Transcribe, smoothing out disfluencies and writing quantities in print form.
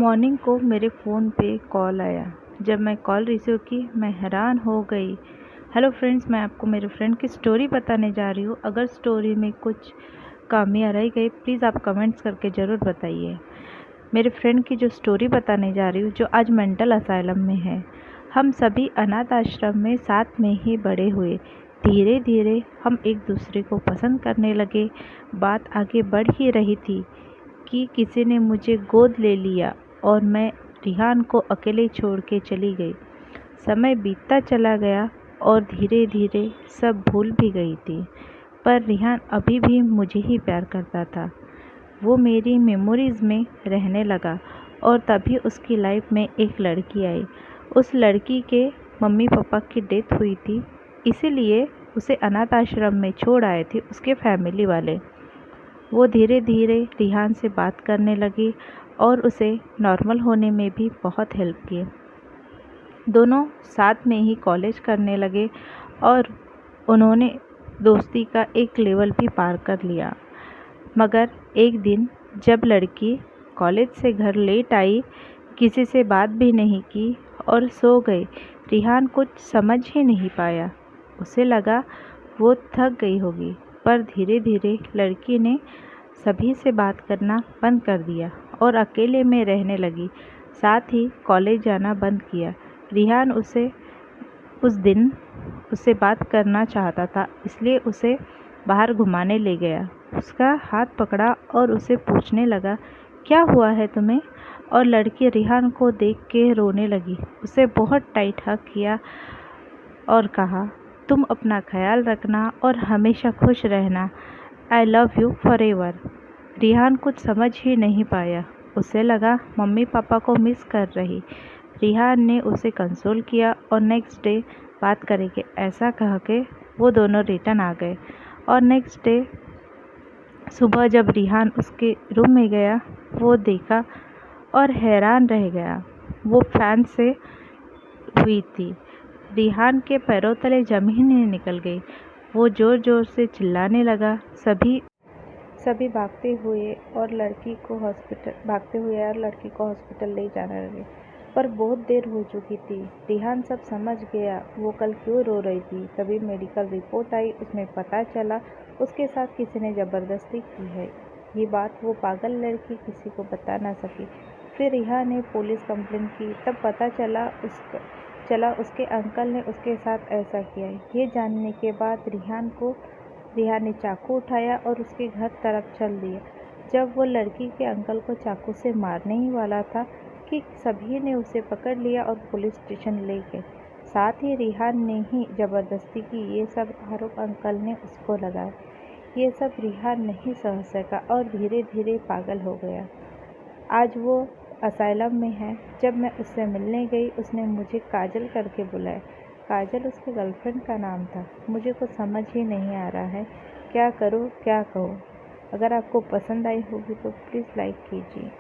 Morning को मेरे phone पे कॉल आया। जब मैं कॉल रिसीव की मैं हैरान हो गई। हेलो फ्रेंड्स, मैं आपको मेरे फ्रेंड की स्टोरी बताने जा रही हूँ। अगर स्टोरी में कुछ खामियां रह गई प्लीज़ आप कमेंट्स करके ज़रूर बताइए। मेरे फ्रेंड की जो स्टोरी बताने जा रही हूँ जो आज मेंटल असाइलम में है। हम सभी अनाथ आश्रम में साथ में ही बड़े हुए। धीरे धीरे हम एक दूसरे को पसंद करने लगे। बात आगे बढ़ ही रही थी कि किसी ने मुझे गोद ले लिया और मैं रिहान को अकेले छोड़ के चली गई। समय बीतता चला गया और धीरे धीरे सब भूल भी गई थी, पर रिहान अभी भी मुझे ही प्यार करता था। वो मेरी मेमोरीज़ में रहने लगा और तभी उसकी लाइफ में एक लड़की आई। उस लड़की के मम्मी पापा की डेथ हुई थी, इसीलिए उसे अनाथ आश्रम में छोड़ आए थे उसके फैमिली वाले। वो धीरे धीरे रिहान से बात करने लगी और उसे नॉर्मल होने में भी बहुत हेल्प की। दोनों साथ में ही कॉलेज करने लगे और उन्होंने दोस्ती का एक लेवल भी पार कर लिया। मगर एक दिन जब लड़की कॉलेज से घर लेट आई, किसी से बात भी नहीं की और सो गई। रिहान कुछ समझ ही नहीं पाया। उसे लगा वो थक गई होगी, पर धीरे धीरे लड़की ने सभी से बात करना बंद कर दिया और अकेले में रहने लगी। साथ ही कॉलेज जाना बंद किया। रिहान उस दिन उससे बात करना चाहता था, इसलिए उसे बाहर घुमाने ले गया। उसका हाथ पकड़ा और उसे पूछने लगा, क्या हुआ है तुम्हें? और लड़की रिहान को देख के रोने लगी। उसे बहुत टाइट हग किया और कहा, तुम अपना ख्याल रखना और हमेशा खुश रहना। I love you forever. Rihan कुछ समझ ही नहीं पाया। उसे लगा मम्मी पापा को मिस कर रही। रिहान ने उसे कंसोल किया और नेक्स्ट डे बात करेंगे ऐसा कह के वो दोनों रिटर्न आ गए। और नेक्स्ट डे सुबह जब रिहान उसके रूम में गया, वो देखा और हैरान रह गया। वो फैन से हुई थी। रिहान के पैरों तले जमीन ही निकल गई। वो ज़ोर ज़ोर से चिल्लाने लगा। सभी भागते हुए और लड़की को हॉस्पिटल ले जाने लगे, पर बहुत देर हो चुकी थी। रिहान सब समझ गया वो कल क्यों रो रही थी। तभी मेडिकल रिपोर्ट आई, उसमें पता चला उसके साथ किसी ने ज़बरदस्ती की है। ये बात वो पागल लड़की किसी को बता ना सकी। फिर रिहान ने पुलिस कंप्लेंट की, तब पता चला उसके अंकल ने उसके साथ ऐसा किया। ये जानने के बाद रिहान ने चाकू उठाया और उसके घर तरफ चल दिया। जब वो लड़की के अंकल को चाकू से मारने ही वाला था कि सभी ने उसे पकड़ लिया और पुलिस स्टेशन ले गए। साथ ही रिहान ने ही ज़बरदस्ती की। ये सब आरोप अंकल ने उसको लगाया। ये सब रिहान नहीं सह सका और धीरे धीरे पागल हो गया। आज वो असाइलम में है। जब मैं उससे मिलने गई उसने मुझे काजल करके बुलाया। काजल उसके गर्लफ्रेंड का नाम था। मुझे कुछ समझ ही नहीं आ रहा है, क्या करूँ क्या कहूँ। अगर आपको पसंद आई होगी तो प्लीज़ लाइक कीजिए।